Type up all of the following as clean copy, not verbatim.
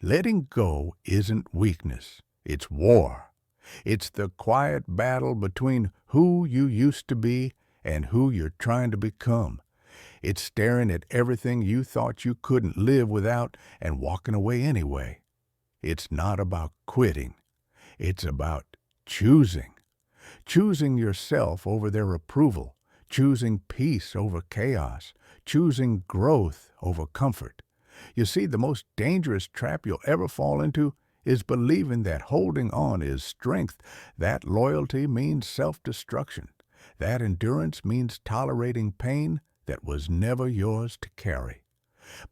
Letting go isn't weakness, it's war. It's the quiet battle between who you used to be and who you're trying to become. It's staring at everything you thought you couldn't live without and walking away anyway. It's not about quitting. It's about choosing. Choosing yourself over their approval. Choosing peace over chaos. Choosing growth over comfort. You see, the most dangerous trap you'll ever fall into is believing that holding on is strength. That loyalty means self-destruction. That endurance means tolerating pain that was never yours to carry.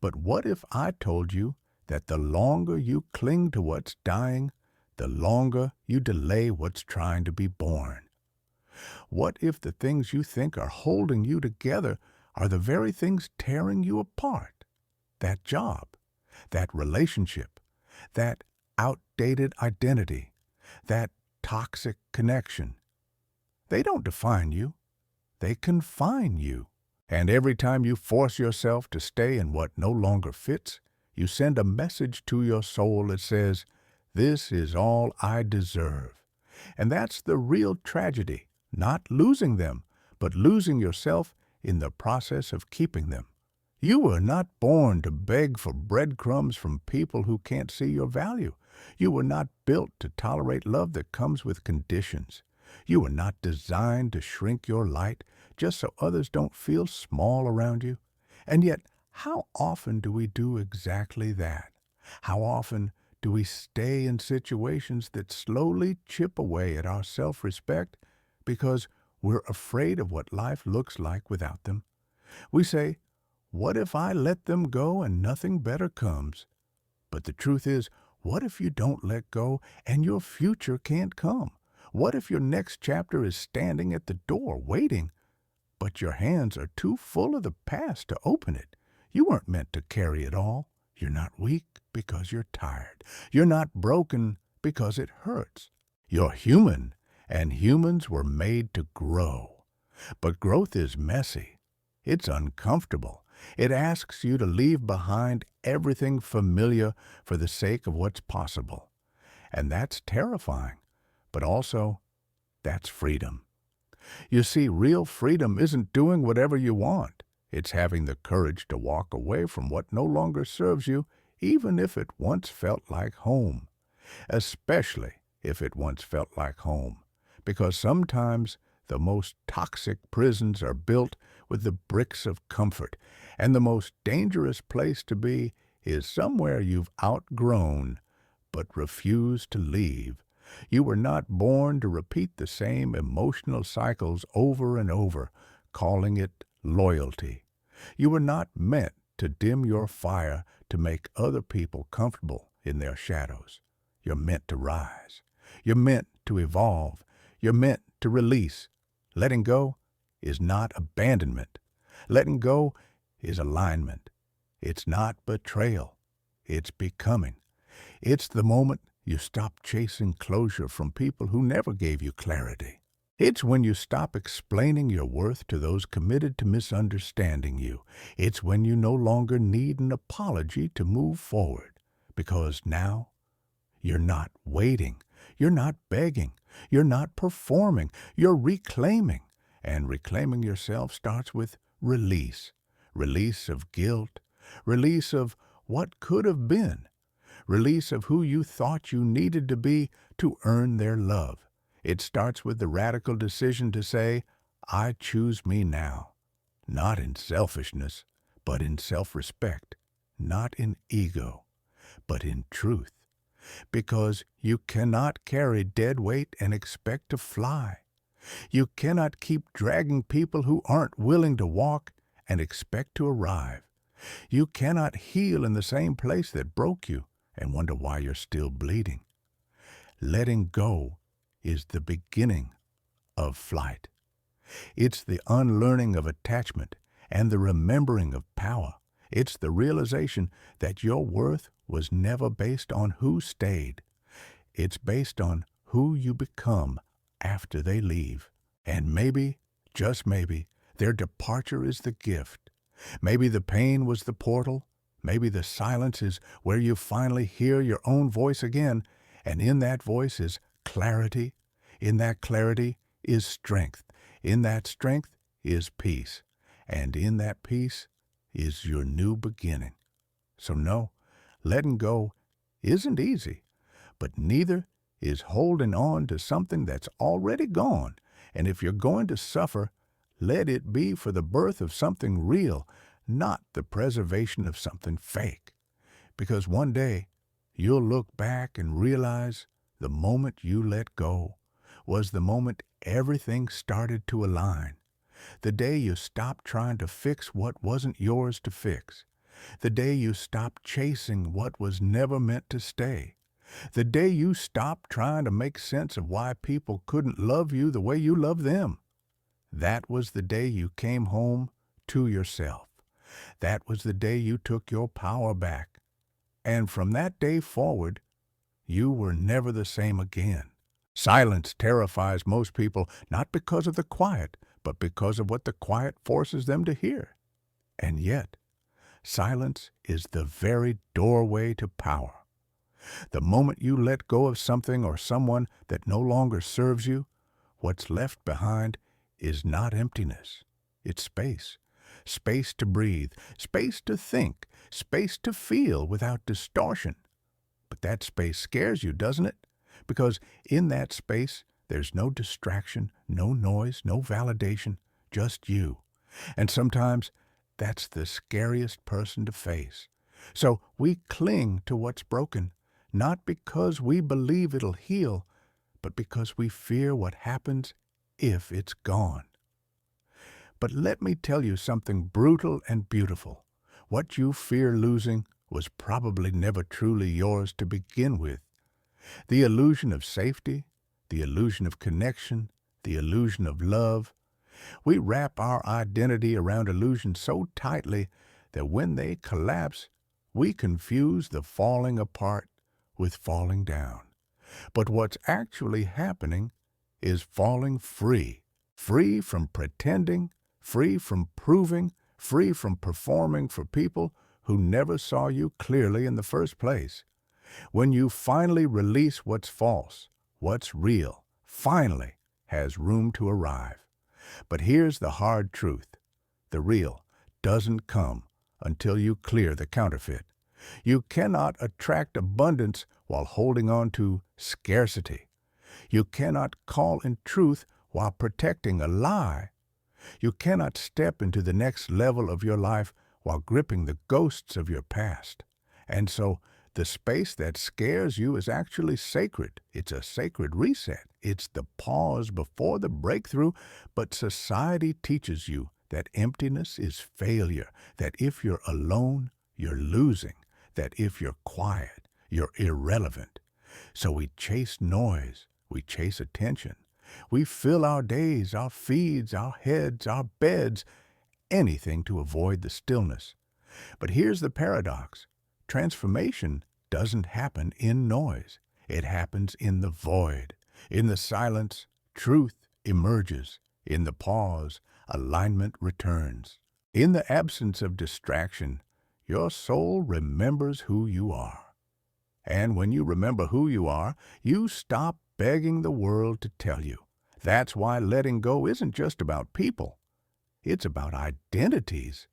But what if I told you that the longer you cling to what's dying, the longer you delay what's trying to be born? What if the things you think are holding you together are the very things tearing you apart? That job, that relationship, that outdated identity, that toxic connection. They don't define you. They confine you. And every time you force yourself to stay in what no longer fits, you send a message to your soul that says, "This is all I deserve." And that's the real tragedy, not losing them, but losing yourself in the process of keeping them. You were not born to beg for breadcrumbs from people who can't see your value. You were not built to tolerate love that comes with conditions. You were not designed to shrink your light just so others don't feel small around you. And yet, how often do we do exactly that? How often do we stay in situations that slowly chip away at our self-respect because we're afraid of what life looks like without them? We say, "What if I let them go and nothing better comes?" But the truth is, what if you don't let go and your future can't come? What if your next chapter is standing at the door waiting, but your hands are too full of the past to open it? You weren't meant to carry it all. You're not weak because you're tired. You're not broken because it hurts. You're human, and humans were made to grow. But growth is messy. It's uncomfortable. It asks you to leave behind everything familiar for the sake of what's possible. And that's terrifying. But also, that's freedom. You see, real freedom isn't doing whatever you want. It's having the courage to walk away from what no longer serves you, even if it once felt like home. Especially if it once felt like home. Because sometimes the most toxic prisons are built with the bricks of comfort, and the most dangerous place to be is somewhere you've outgrown but refuse to leave. You were not born to repeat the same emotional cycles over and over, calling it loyalty. You were not meant to dim your fire to make other people comfortable in their shadows. You're meant to rise. You're meant to evolve. You're meant to release. Letting go is not abandonment. Letting go is alignment. It's not betrayal. It's becoming. It's the moment you stop chasing closure from people who never gave you clarity. It's when you stop explaining your worth to those committed to misunderstanding you. It's when you no longer need an apology to move forward. Because now, you're not waiting. You're not begging. You're not performing. You're reclaiming. And reclaiming yourself starts with release. Release of guilt. Release of what could have been. Release of who you thought you needed to be to earn their love. It starts with the radical decision to say, "I choose me now." Not in selfishness, but in self-respect. Not in ego, but in truth. Because you cannot carry dead weight and expect to fly. You cannot keep dragging people who aren't willing to walk and expect to arrive. You cannot heal in the same place that broke you and wonder why you're still bleeding. Letting go is the beginning of flight. It's the unlearning of attachment and the remembering of power. It's the realization that your worth was never based on who stayed. It's based on who you become after they leave. And maybe, just maybe, their departure is the gift. Maybe the pain was the portal, Maybe the silence is where you finally hear your own voice again, and in that voice is clarity. In that clarity is strength. In that strength is peace. And in that peace is your new beginning. So no, letting go isn't easy, but neither is holding on to something that's already gone. And if you're going to suffer, let it be for the birth of something real, not the preservation of something fake. Because one day, you'll look back and realize the moment you let go was the moment everything started to align. The day you stopped trying to fix what wasn't yours to fix. The day you stopped chasing what was never meant to stay. The day you stopped trying to make sense of why people couldn't love you the way you love them. That was the day you came home to yourself. That was the day you took your power back. And from that day forward, you were never the same again. Silence terrifies most people not because of the quiet, but because of what the quiet forces them to hear. And yet, silence is the very doorway to power. The moment you let go of something or someone that no longer serves you, what's left behind is not emptiness. It's space. Space to breathe, space to think, space to feel without distortion. But that space scares you, doesn't it? Because in that space, there's no distraction, no noise, no validation, just you. And sometimes that's the scariest person to face. So we cling to what's broken, not because we believe it'll heal, but because we fear what happens if it's gone. But let me tell you something brutal and beautiful. What you fear losing was probably never truly yours to begin with. The illusion of safety, the illusion of connection, the illusion of love. We wrap our identity around illusions so tightly that when they collapse, we confuse the falling apart with falling down. But what's actually happening is falling free, free from pretending, free from proving, free from performing for people who never saw you clearly in the first place. When you finally release what's false, what's real, finally has room to arrive. But here's the hard truth. The real doesn't come until you clear the counterfeit. You cannot attract abundance while holding on to scarcity. You cannot call in truth while protecting a lie. You cannot step into the next level of your life while gripping the ghosts of your past. And so, the space that scares you is actually sacred. It's a sacred reset. It's the pause before the breakthrough, but society teaches you that emptiness is failure, that if you're alone, you're losing, that if you're quiet, you're irrelevant. So we chase noise, we chase attention. We fill our days, our feeds, our heads, our beds, anything to avoid the stillness. But here's the paradox. Transformation doesn't happen in noise. It happens in the void. In the silence, truth emerges. In the pause, alignment returns. In the absence of distraction, your soul remembers who you are. And when you remember who you are, you stop begging the world to tell you. That's why letting go isn't just about people. It's about identities.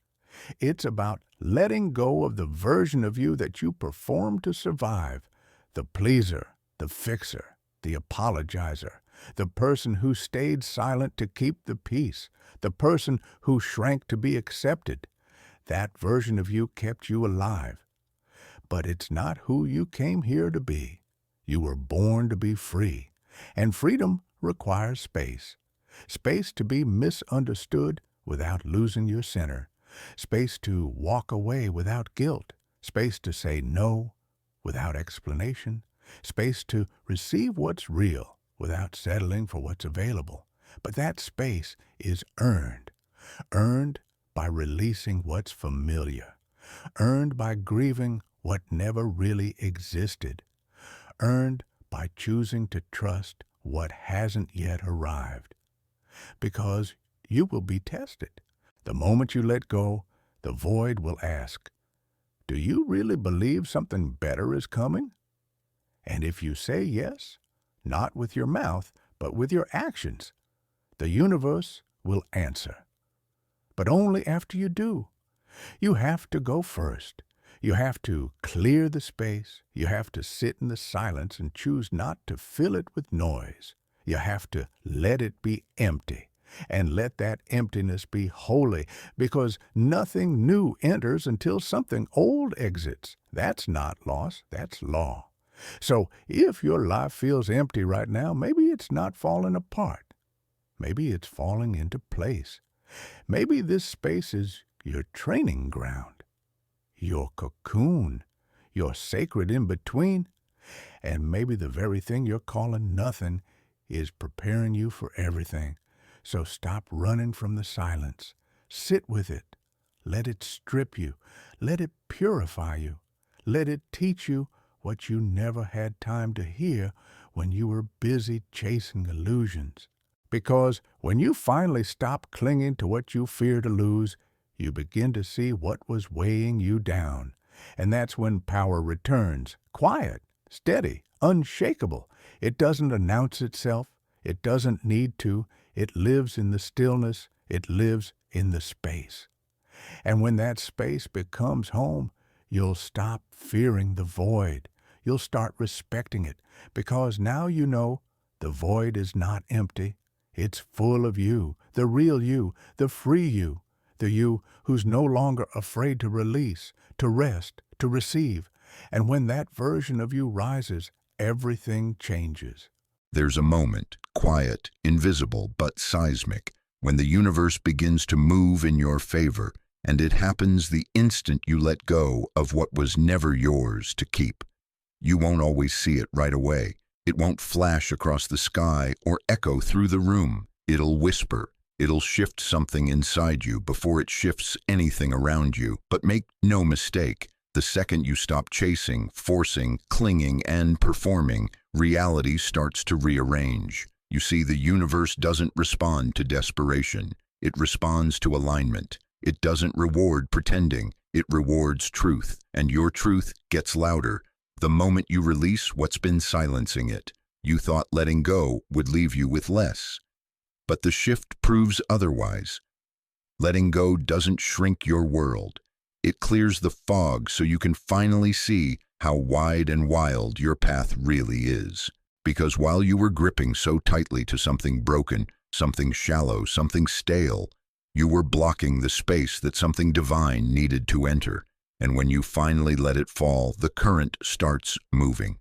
It's about letting go of the version of you that you perform to survive, the pleaser, the fixer, the apologizer, the person who stayed silent to keep the peace, the person who shrank to be accepted. That version of you kept you alive. But it's not who you came here to be. You were born to be free, and freedom requires space. Space to be misunderstood without losing your center. Space to walk away without guilt. Space to say no without explanation. Space to receive what's real without settling for what's available. But that space is earned. Earned by releasing what's familiar. Earned by grieving what never really existed. Earned by choosing to trust what hasn't yet arrived. Because you will be tested. The moment you let go, the void will ask, Do you really believe something better is coming? And if you say yes, not with your mouth, but with your actions, the universe will answer. But only after you do. You have to go first. You have to clear the space. You have to sit in the silence and choose not to fill it with noise. You have to let it be empty and let that emptiness be holy, because nothing new enters until something old exits. That's not loss, that's law. So if your life feels empty right now, maybe it's not falling apart. Maybe it's falling into place. Maybe this space is your training ground, your cocoon, your sacred in-between, and maybe the very thing you're calling nothing is preparing you for everything. So stop running from the silence. Sit with it. Let it strip you. Let it purify you. Let it teach you what you never had time to hear when you were busy chasing illusions. Because when you finally stop clinging to what you fear to lose, you begin to see what was weighing you down. And that's when power returns, quiet, steady, unshakable. It doesn't announce itself. It doesn't need to. It lives in the stillness. It lives in the space. And when that space becomes home, you'll stop fearing the void. You'll start respecting it, because now you know the void is not empty. It's full of you, the real you, the free you, the you who's no longer afraid to release, to rest, to receive. And when that version of you rises, everything changes. There's a moment, quiet, invisible, but seismic, when the universe begins to move in your favor, and it happens the instant you let go of what was never yours to keep. You won't always see it right away. It won't flash across the sky or echo through the room. It'll whisper. It'll shift something inside you before it shifts anything around you. But make no mistake, the second you stop chasing, forcing, clinging, and performing, reality starts to rearrange. You see, the universe doesn't respond to desperation. It responds to alignment. It doesn't reward pretending. It rewards truth, and your truth gets louder the moment you release what's been silencing it. You thought letting go would leave you with less. But the shift proves otherwise. Letting go doesn't shrink your world. It clears the fog so you can finally see how wide and wild your path really is. Because while you were gripping so tightly to something broken, something shallow, something stale, you were blocking the space that something divine needed to enter. And when you finally let it fall, the current starts moving.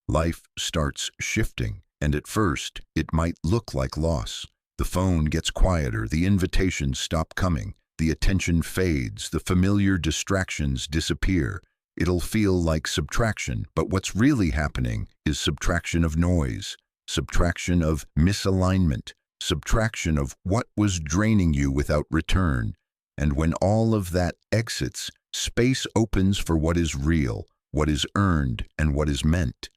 Life starts shifting, and at first, it might look like loss. The phone gets quieter, the invitations stop coming, the attention fades, the familiar distractions disappear. It'll feel like subtraction, but what's really happening is subtraction of noise, subtraction of misalignment, subtraction of what was draining you without return. And when all of that exits, space opens for what is real, what is earned, and what is meant.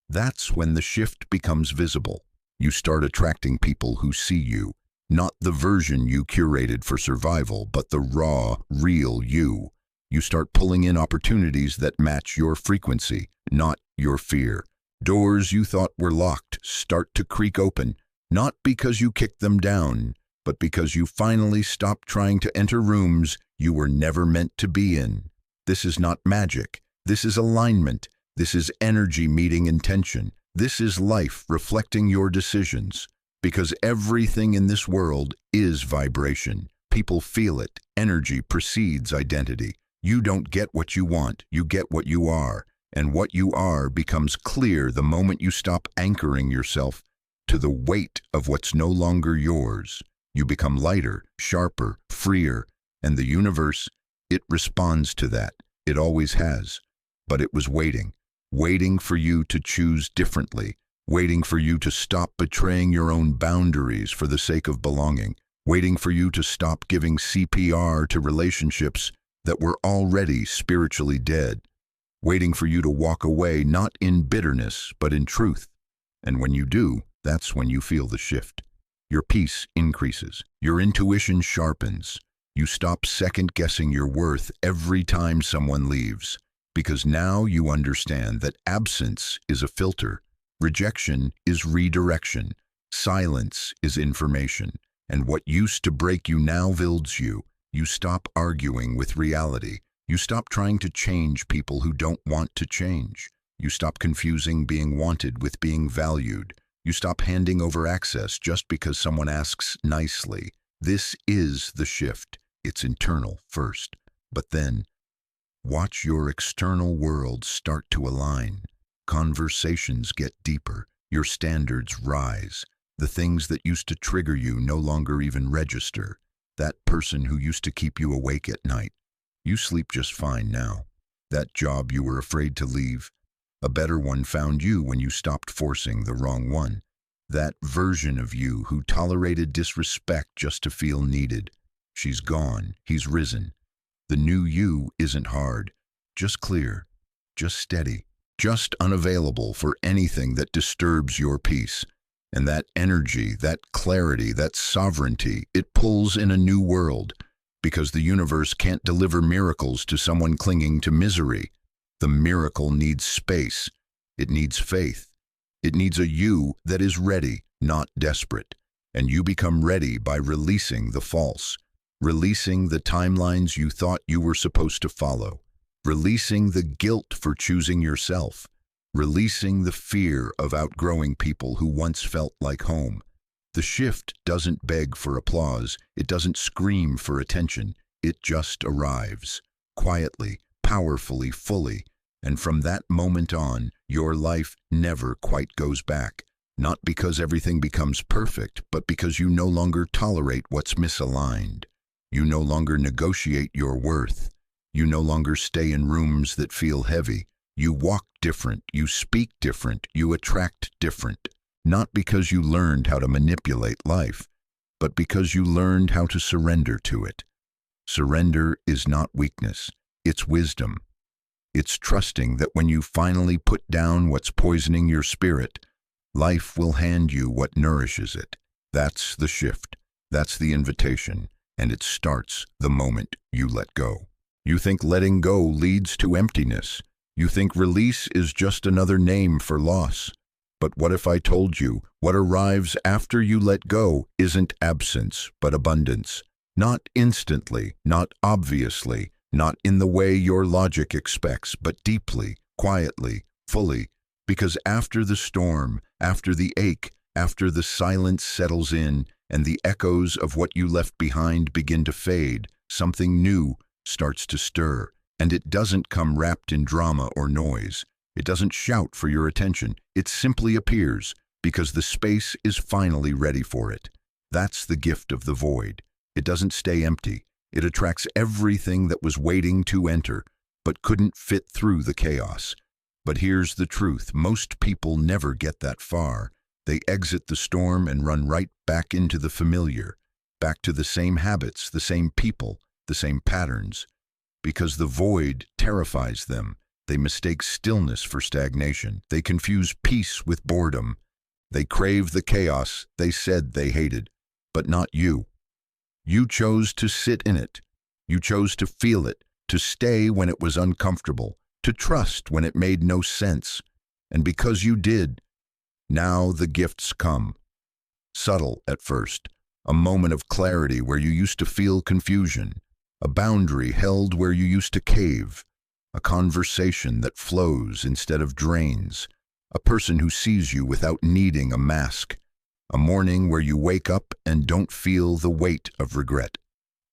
That's when the shift becomes visible. You start attracting people who see you, not the version you curated for survival, but the raw, real you. You start pulling in opportunities that match your frequency, not your fear. Doors you thought were locked start to creak open, not because you kicked them down, but because you finally stopped trying to enter rooms you were never meant to be in. This is not magic. This is alignment. This is energy meeting intention. This is life reflecting your decisions. Because everything in this world is vibration. People feel it. Energy precedes identity. You don't get what you want. You get what you are. And what you are becomes clear the moment you stop anchoring yourself to the weight of what's no longer yours. You become lighter, sharper, freer. And the universe, it responds to that. It always has. But it was waiting for you to choose differently, waiting for you to stop betraying your own boundaries for the sake of belonging, waiting for you to stop giving CPR to relationships that were already spiritually dead, waiting for you to walk away not in bitterness, but in truth. And when you do, that's when you feel the shift. Your peace increases, your intuition sharpens, You stop second-guessing your worth every time someone leaves, because now you understand that absence is a filter, rejection is redirection, silence is information, and what used to break you now builds you. You stop arguing with reality. You stop trying to change people who don't want to change. You stop confusing being wanted with being valued. You stop handing over access just because someone asks nicely. This is the shift. It's internal first, but then watch your external world start to align. Conversations get deeper. Your standards rise. The things that used to trigger you no longer even register. That person who used to keep you awake at night, you sleep just fine now. That job you were afraid to leave, a better one found you when you stopped forcing the wrong one. That version of you who tolerated disrespect just to feel needed, she's gone, he's risen. The new you isn't hard, just clear, just steady, just unavailable for anything that disturbs your peace. And that energy, that clarity, that sovereignty, it pulls in a new world, because the universe can't deliver miracles to someone clinging to misery. The miracle needs space. It needs faith. It needs a you that is ready, not desperate. And you become ready by releasing the false, releasing the timelines you thought you were supposed to follow, releasing the guilt for choosing yourself, releasing the fear of outgrowing people who once felt like home. The shift doesn't beg for applause. It doesn't scream for attention. It just arrives, quietly, powerfully, fully. And from that moment on, your life never quite goes back. Not because everything becomes perfect, but because you no longer tolerate what's misaligned. You no longer negotiate your worth. You no longer stay in rooms that feel heavy. You walk different, you speak different, you attract different. Not because you learned how to manipulate life, but because you learned how to surrender to it. Surrender is not weakness, it's wisdom. It's trusting that when you finally put down what's poisoning your spirit, life will hand you what nourishes it. That's the shift. That's the invitation. And it starts the moment you let go. You think letting go leads to emptiness. You think release is just another name for loss. But what if I told you what arrives after you let go isn't absence, but abundance? Not instantly, not obviously, not in the way your logic expects, but deeply, quietly, fully. Because after the storm, after the ache, after the silence settles in, and the echoes of what you left behind begin to fade, something new starts to stir. And it doesn't come wrapped in drama or noise. It doesn't shout for your attention. It simply appears because the space is finally ready for it. That's the gift of the void. It doesn't stay empty. It attracts everything that was waiting to enter, but couldn't fit through the chaos. But here's the truth. Most people never get that far. They exit the storm and run right back into the familiar, back to the same habits, the same people, the same patterns. Because the void terrifies them. They mistake stillness for stagnation. They confuse peace with boredom. They crave the chaos they said they hated, but not you. You chose to sit in it. You chose to feel it, to stay when it was uncomfortable, to trust when it made no sense. And because you did, now the gifts come. Subtle at first, a moment of clarity where you used to feel confusion, a boundary held where you used to cave, a conversation that flows instead of drains, a person who sees you without needing a mask, a morning where you wake up and don't feel the weight of regret.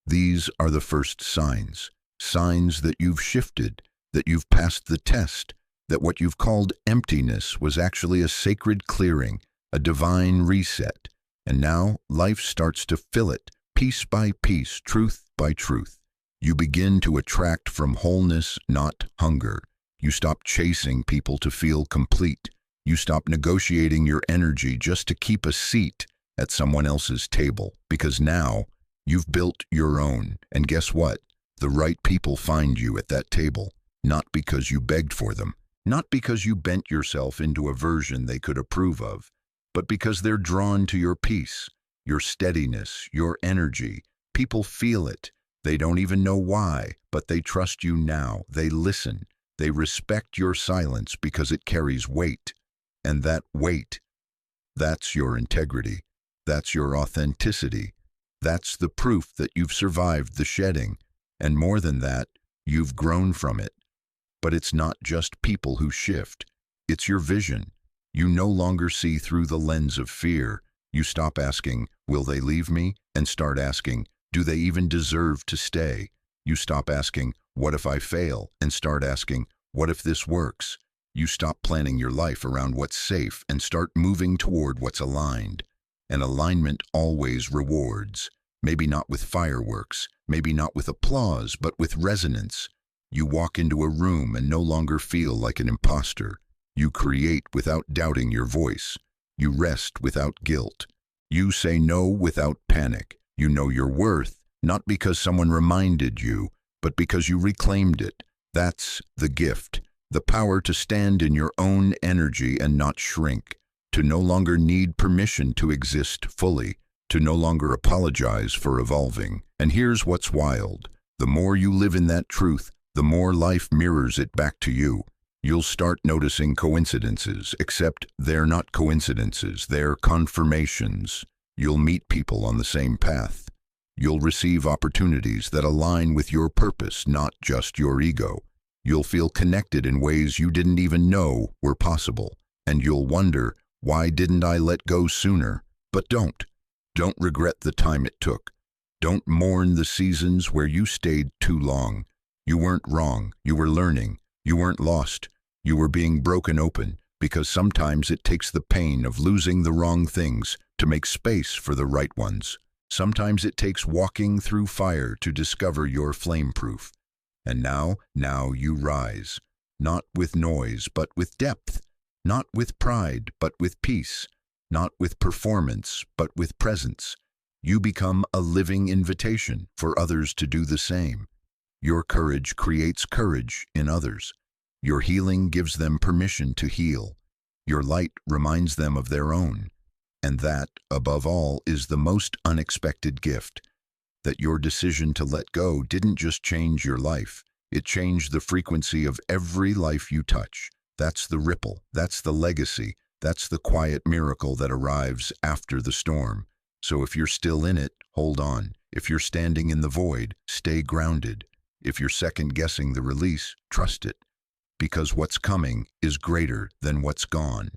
These are the first signs, signs that you've shifted, that you've passed the test, that what you've called emptiness was actually a sacred clearing, a divine reset, and now life starts to fill it, piece by piece, truth by truth. You begin to attract from wholeness, not hunger. You stop chasing people to feel complete. You stop negotiating your energy just to keep a seat at someone else's table, because now you've built your own. And guess what? The right people find you at that table, not because you begged for them, not because you bent yourself into a version they could approve of, but because they're drawn to your peace, your steadiness, your energy. People feel it. They don't even know why, but they trust you now. They listen. They respect your silence because it carries weight. And that weight, that's your integrity. That's your authenticity. That's the proof that you've survived the shedding. And more than that, you've grown from it. But it's not just people who shift. It's your vision. You no longer see through the lens of fear. You stop asking, will they leave me? And start asking, do they even deserve to stay? You stop asking, what if I fail? And start asking, what if this works? You stop planning your life around what's safe and start moving toward what's aligned. And alignment always rewards. Maybe not with fireworks, maybe not with applause, but with resonance. You walk into a room and no longer feel like an imposter. You create without doubting your voice. You rest without guilt. You say no without panic. You know your worth, not because someone reminded you, but because you reclaimed it. That's the gift. The power to stand in your own energy and not shrink. To no longer need permission to exist fully. To no longer apologize for evolving. And here's what's wild. The more you live in that truth, the more life mirrors it back to you. You'll start noticing coincidences, except they're not coincidences, they're confirmations. You'll meet people on the same path. You'll receive opportunities that align with your purpose, not just your ego. You'll feel connected in ways you didn't even know were possible. And you'll wonder, why didn't I let go sooner? But don't. Don't regret the time it took. Don't mourn the seasons where you stayed too long. You weren't wrong. You were learning. You weren't lost. You were being broken open, because sometimes it takes the pain of losing the wrong things to make space for the right ones. Sometimes it takes walking through fire to discover your flame-proof. And now you rise, not with noise, but with depth, not with pride, but with peace, not with performance, but with presence. You become a living invitation for others to do the same. Your courage creates courage in others. Your healing gives them permission to heal. Your light reminds them of their own. And that, above all, is the most unexpected gift. That your decision to let go didn't just change your life. It changed the frequency of every life you touch. That's the ripple. That's the legacy. That's the quiet miracle that arrives after the storm. So if you're still in it, hold on. If you're standing in the void, stay grounded. If you're second-guessing the release, trust it. Because what's coming is greater than what's gone.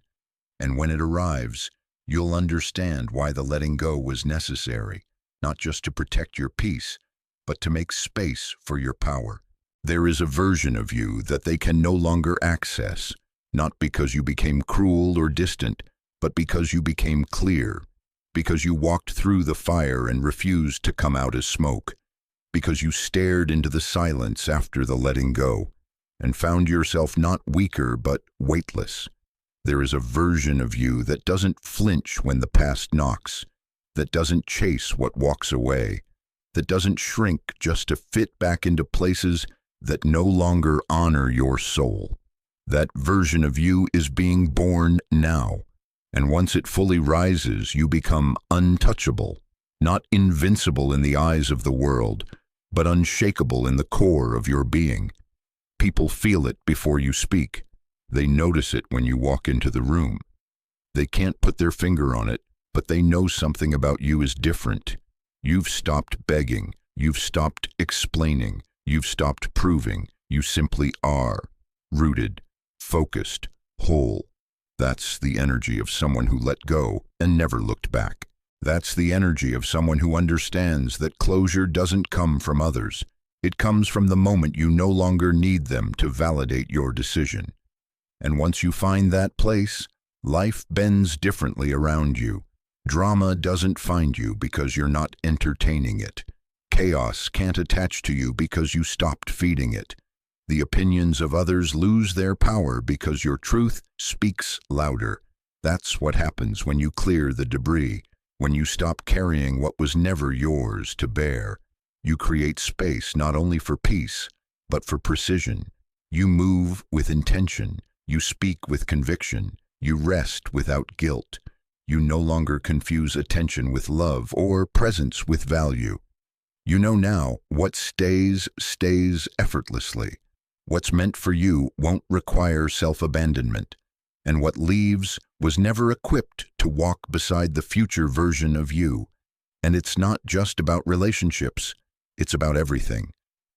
And when it arrives, you'll understand why the letting go was necessary, not just to protect your peace, but to make space for your power. There is a version of you that they can no longer access, not because you became cruel or distant, but because you became clear, because you walked through the fire and refused to come out as smoke, because you stared into the silence after the letting go, and found yourself not weaker but weightless. There is a version of you that doesn't flinch when the past knocks, that doesn't chase what walks away, that doesn't shrink just to fit back into places that no longer honor your soul. That version of you is being born now, and once it fully rises, you become untouchable, not invincible in the eyes of the world, but unshakable in the core of your being. People feel it before you speak. They notice it when you walk into the room. They can't put their finger on it, but they know something about you is different. You've stopped begging. You've stopped explaining. You've stopped proving. You simply are. Rooted, focused, whole. That's the energy of someone who let go and never looked back. That's the energy of someone who understands that closure doesn't come from others. It comes from the moment you no longer need them to validate your decision. And once you find that place, life bends differently around you. Drama doesn't find you because you're not entertaining it. Chaos can't attach to you because you stopped feeding it. The opinions of others lose their power because your truth speaks louder. That's what happens when you clear the debris, when you stop carrying what was never yours to bear. You create space not only for peace, but for precision. You move with intention. You speak with conviction. You rest without guilt. You no longer confuse attention with love or presence with value. You know now what stays, stays effortlessly. What's meant for you won't require self-abandonment. And what leaves was never equipped to walk beside the future version of you. And it's not just about relationships, it's about everything.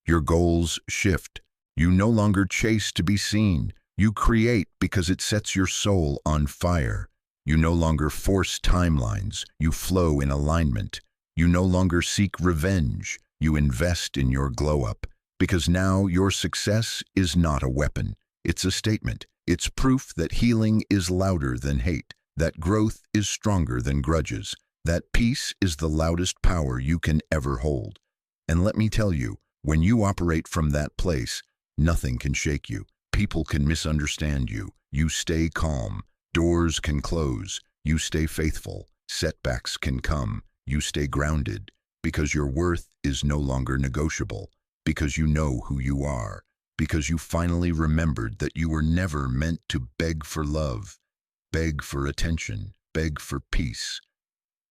Your goals shift. You no longer chase to be seen. You create because it sets your soul on fire. You no longer force timelines. You flow in alignment. You no longer seek revenge. You invest in your glow-up. Because now your success is not a weapon. It's a statement. It's proof that healing is louder than hate, that growth is stronger than grudges, that peace is the loudest power you can ever hold. And let me tell you, when you operate from that place, nothing can shake you. People can misunderstand you. You stay calm. Doors can close. You stay faithful. Setbacks can come. You stay grounded. Because your worth is no longer negotiable. Because you know who you are. Because you finally remembered that you were never meant to beg for love, beg for attention, beg for peace.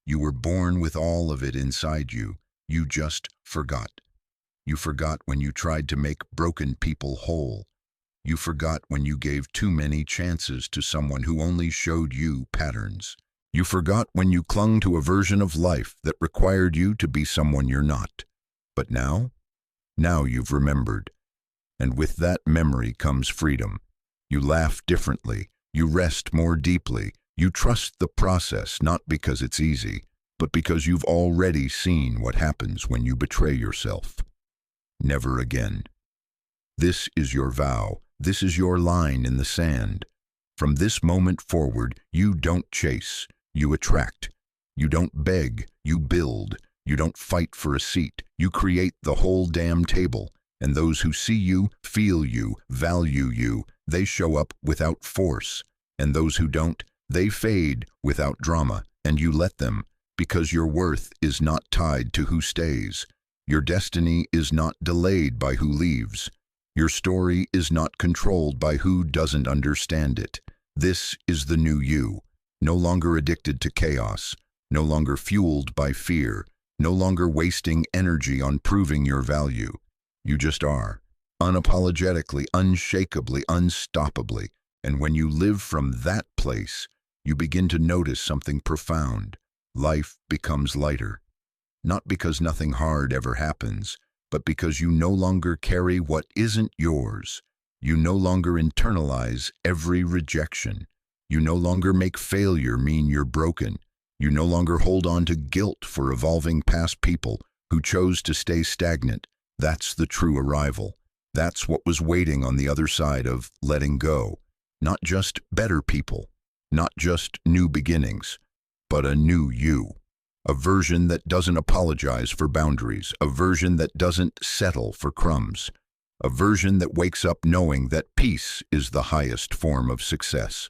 You were born with all of it inside you. You just forgot. You forgot when you tried to make broken people whole. You forgot when you gave too many chances to someone who only showed you patterns. You forgot when you clung to a version of life that required you to be someone you're not. But now you've remembered. And with that memory comes freedom. You laugh differently. You rest more deeply. You trust the process not because it's easy, but because you've already seen what happens when you betray yourself. Never again. This is your vow. This is your line in the sand. From this moment forward, you don't chase. You attract. You don't beg. You build. You don't fight for a seat. You create the whole damn table. And those who see you, feel you, value you, they show up without force. And those who don't, they fade without drama. And you let them, because your worth is not tied to who stays. Your destiny is not delayed by who leaves. Your story is not controlled by who doesn't understand it. This is the new you, no longer addicted to chaos, no longer fueled by fear, no longer wasting energy on proving your value. You just are, unapologetically, unshakably, unstoppably. And when you live from that place, you begin to notice something profound. Life becomes lighter. Not because nothing hard ever happens, but because you no longer carry what isn't yours. You no longer internalize every rejection. You no longer make failure mean you're broken. You no longer hold on to guilt for evolving past people who chose to stay stagnant. That's the true arrival. That's what was waiting on the other side of letting go. Not just better people, not just new beginnings, but a new you. A version that doesn't apologize for boundaries, a version that doesn't settle for crumbs, a version that wakes up knowing that peace is the highest form of success.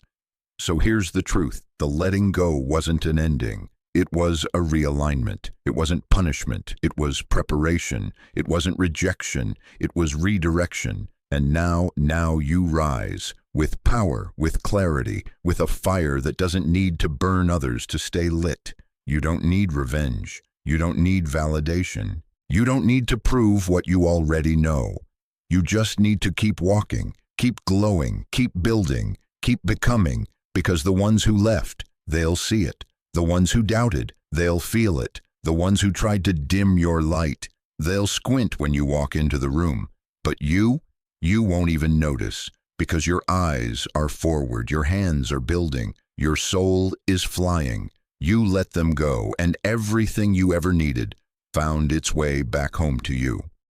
So here's the truth. The letting go wasn't an ending. It was a realignment. It wasn't punishment. It was preparation. It wasn't rejection. It was redirection. And now you rise with power, with clarity, with a fire that doesn't need to burn others to stay lit. You don't need revenge. You don't need validation. You don't need to prove what you already know. You just need to keep walking, keep glowing, keep building, keep becoming, because the ones who left, they'll see it. The ones who doubted, they'll feel it. The ones who tried to dim your light, they'll squint when you walk into the room. But you won't even notice, because your eyes are forward, your hands are building, your soul is flying. You let them go, and everything you ever needed found its way back home to you.